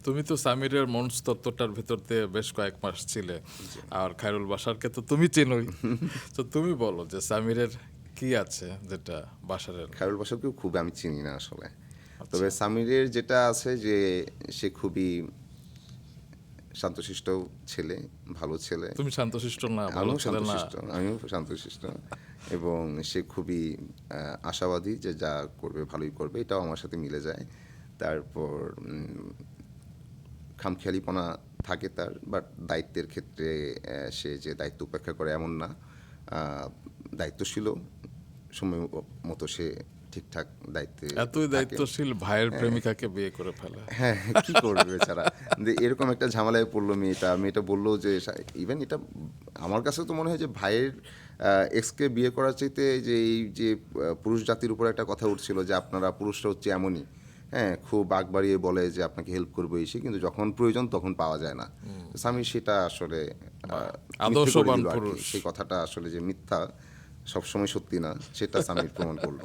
তুমি তো সামিরের মনস্তত্ত্বটার ভেতর দিয়ে বেশ কয়েক মাস ছিলে, আর খায়রুল বাশারকে তো তুমি চেনোই। তো তুমি বলো যে সামিরের কি আছে যেটা বাশারের নেই? খায়রুল বাসারকেও খুব আমি চিনি না আসলে। আচ্ছা, তবে সামিরের যেটা আছে যে সে খুবই শান্তশিষ্ট ছেলে, ভালো ছেলে। তুমি শান্তশিষ্ট না, ভালো ছেলে না? আমিও শান্তশিষ্ট এবং সে খুবই আশাবাদী যে যা করবে ভালোই করবে, এটাও আমার সাথে মিলে যায়। তারপর খামখেয়ালিপনা থাকে তার, বাট দায়িত্বের ক্ষেত্রে সে যে দায়িত্ব উপেক্ষা করে এমন না। দায়িত্বশীলও, সময় মতো সে ঠিকঠাক দায়িত্বে এতই থাকে। দায়িত্বশীল ভাইয়ের প্রেমিকাকে বিয়ে করে ফেলে। হ্যাঁ, কি করবে বেচারা? যে এরকম একটা ঝামেলায় পড়লো মেয়েটা বললো যে ইভেন এটা আমার কাছে তো মনে হয় যে ভাইয়ের এক্সকে বিয়ে করার চাইতে যে এই যে পুরুষ জাতির উপর একটা কথা উঠছিল যে আপনারা পুরুষরা হচ্ছে এমনই, হ্যাঁ, খুব আগ বাড়িয়ে বলে যে আপনাকে হেল্প করবো এসে, কিন্তু যখন প্রয়োজন তখন পাওয়া যায় না। স্বামী সেটা আসলে মিথ্যে করে আদর্শবান দিল আর কি। পুরুষ। সেই কথাটা আসলে যে মিথ্যা, সবসময় সত্যি না, সেটা স্বামীর প্রমাণ করলো।